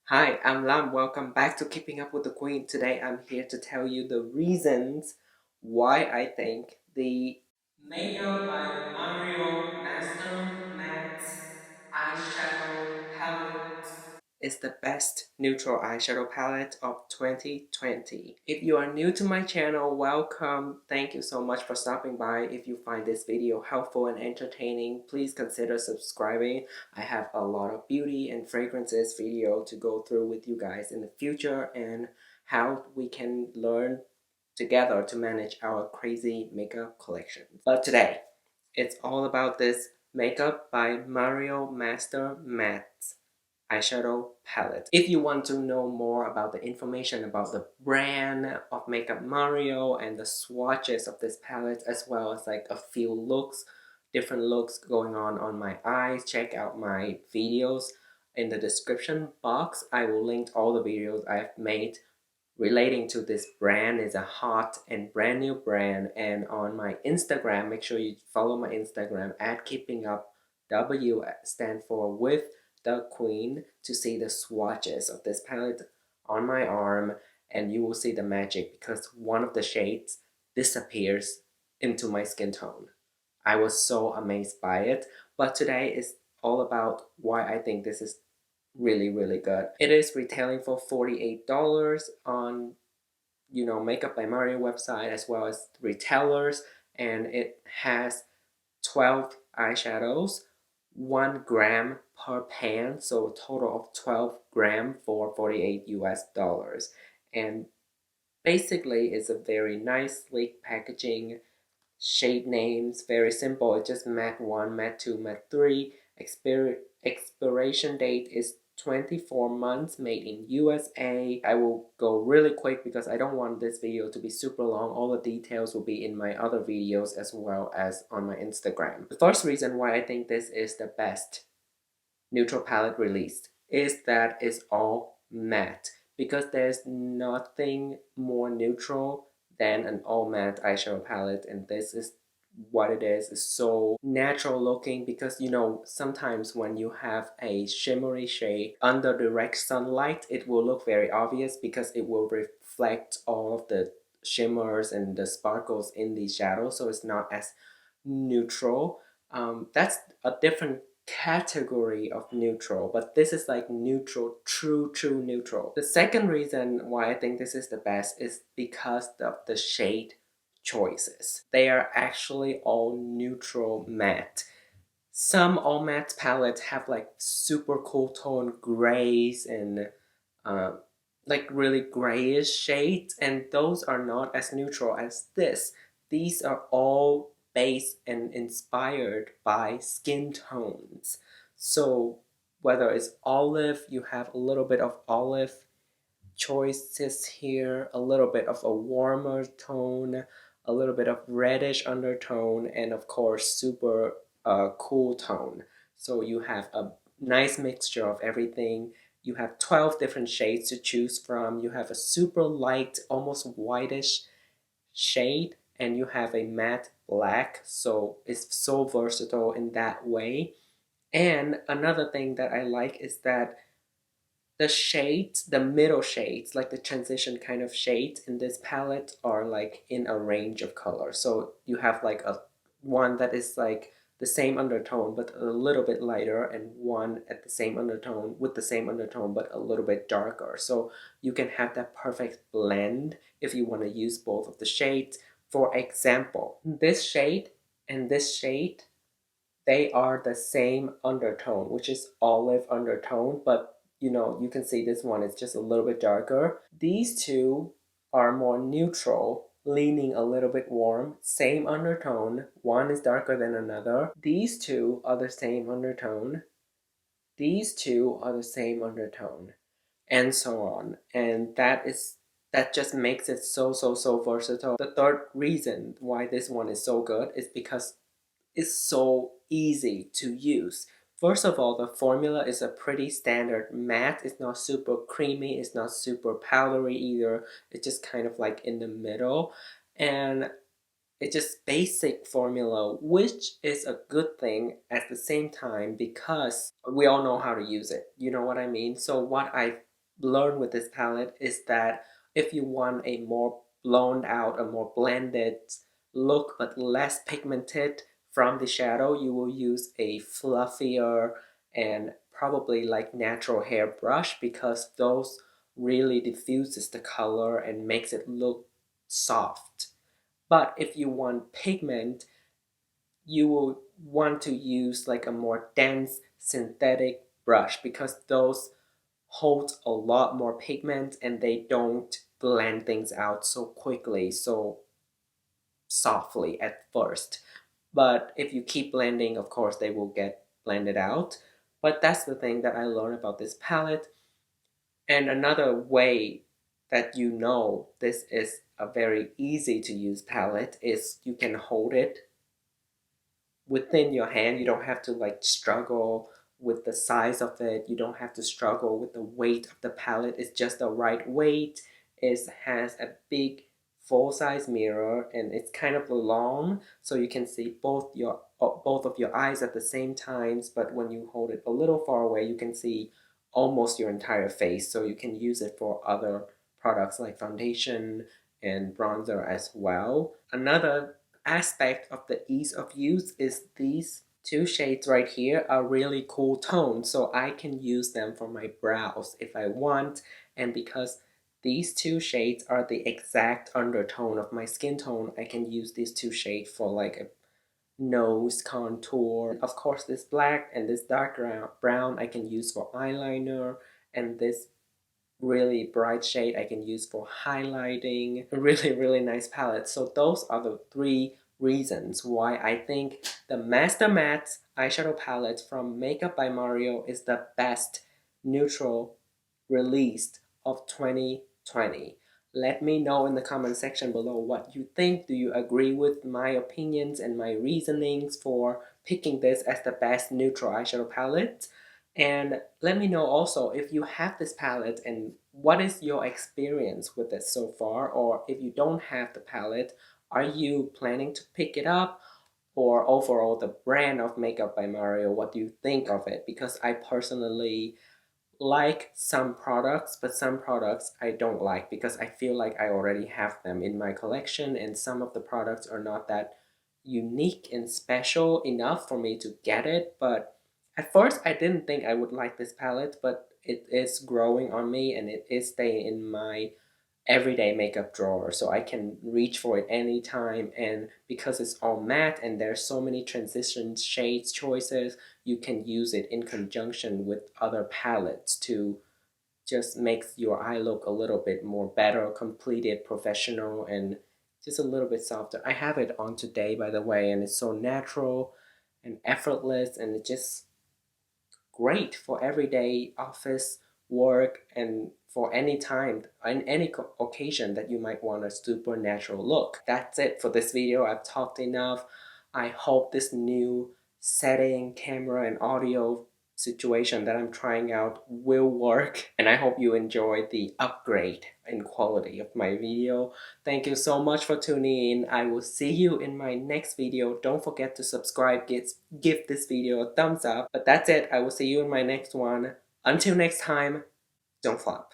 Hi, I'm Lam. Welcome back to Keeping Up with the Queen. Today I'm here to tell you the reasons why I think the Makeup by Mario Master Matte Eyeshadow Palette is the best neutral eyeshadow palette of 2020. If you are new to my channel, welcome. Thank you so much for stopping by. If you find this video helpful and entertaining, please consider subscribing. I have a lot of beauty and fragrances video to go through with you guys in the future and how we can learn together to manage our crazy makeup collections. But today, it's all about this Makeup by Mario Master Matte eyeshadow palette. If you want to know more about the information about the brand of Makeup Mario and the swatches of this palette, as well as like a few looks, different looks going on my eyes, check out my videos in the description box. I will link all the videos I've made relating to this brand. Is a hot and brand new brand, and on my Instagram, make sure you follow my Instagram at keeping up. W stand for with the queen, to see the swatches of this palette on my arm, and you will see the magic because one of the shades disappears into my skin tone. I was so amazed by it, but today is all about why I think this is really good. It is retailing for $48 on Makeup by Mario website as well as retailers, and it has 12 eyeshadows, 1 gram per pan, so a total of 12 gram for 48 US dollars. And basically it's a very nice sleek packaging. Shade names very simple, it's just matte 1, matte 2, matte 3. Expiration date is 24 months, made in USA. I will go really quick because I don't want this video to be super long. All the details will be in my other videos as well as on my Instagram. The first reason why I think this is the best neutral palette released is that it's all matte, because there's nothing more neutral than an all matte eyeshadow palette, and this is what it is. It's so natural looking because sometimes when you have a shimmery shade under direct sunlight, it will look very obvious because it will reflect all of the shimmers and the sparkles in the shadow, so it's not as neutral. That's a different category of neutral, but this is like neutral, true neutral. The second reason why I think this is the best is because of the shade choices. They are actually all neutral matte. Some all matte palettes have like super cool tone grays and like really grayish shades, and those are not as neutral as this. These are all based and inspired by skin tones. So whether it's olive, you have a little bit of olive choices here, a little bit of a warmer tone, a little bit of reddish undertone, and of course super cool tone. So you have a nice mixture of everything. You have 12 different shades to choose from. You have a super light, almost whitish shade, and you have a matte black, so it's so versatile in that way. And another thing that I like is that the shades, the middle shades, like the transition kind of shades in this palette, are like in a range of colors. So you have like a one that is like the same undertone but a little bit lighter, and one at the same undertone with the same undertone but a little bit darker. So you can have that perfect blend if you want to use both of the shades. For example, this shade and this shade, they are the same undertone, which is olive undertone, but you can see this one is just a little bit darker. These two are more neutral, leaning a little bit warm, same undertone. One is darker than another. These two are the same undertone. These two are the same undertone, and so on. And that just makes it so versatile. The third reason why this one is so good is because is so easy to use. First of all, the formula is a pretty standard matte. It's not super creamy, it's not super powdery either. It's just kind of like in the middle. And it's just basic formula, which is a good thing at the same time because we all know how to use it. You know what I mean? So what I learned with this palette is that if you want a more blown out, a more blended look but less pigmented from the shadow, you will use a fluffier and probably like natural hair brush, because those really diffuses the color and makes it look soft. But if you want pigment, you will want to use like a more dense synthetic brush, because those hold a lot more pigment and they don't blend things out so quickly, so softly at first. But if you keep blending, of course, they will get blended out. But that's the thing that I learned about this palette. And another way that you know this is a very easy to use palette is you can hold it within your hand. You don't have to like struggle with the size of it. You don't have to struggle with the weight of the palette. It's just the right weight. It has a big full-size mirror and it's kind of long, so you can see both of your eyes at the same times. But when you hold it a little far away, you can see almost your entire face, so you can use it for other products like foundation and bronzer as well. Another aspect of the ease of use is these two shades right here are really cool tones, so I can use them for my brows if I want. And because these two shades are the exact undertone of my skin tone, I can use these two shades for like a nose contour. Of course, this black and this dark brown I can use for eyeliner, and this really bright shade I can use for highlighting. A really nice palette. So those are the three reasons why I think the Master Matte eyeshadow palette from Makeup by Mario is the best neutral released of 2020. Let me know in the comment section below what you think. Do you agree with my opinions and my reasonings for picking this as the best neutral eyeshadow palette? And let me know also if you have this palette and what is your experience with it so far, or if you don't have the palette, are you planning to pick it up? Or overall, the brand of Makeup by Mario, what do you think of it? Because I personally like some products, but some products I don't like because I feel like I already have them in my collection, and some of the products are not that unique and special enough for me to get it. But at first I didn't think I would like this palette, but it is growing on me and it is staying in my everyday makeup drawer, so I can reach for it anytime. And because it's all matte and there's so many transition shades choices, you can use it in conjunction with other palettes to just make your eye look a little bit more better, completed, professional, and just a little bit softer. I have it on today, by the way, and it's so natural and effortless, and it just great for everyday office work and for any time and any occasion that you might want a super natural look. That's it for this video. I've talked enough. I hope this new setting, camera, and audio situation that I'm trying out will work, and I hope you enjoyed the upgrade in quality of my video. Thank you so much for tuning in. I will see you in my next video. Don't forget to subscribe, give this video a thumbs up. But that's it. I will see you in my next one. Until next time, don't flop.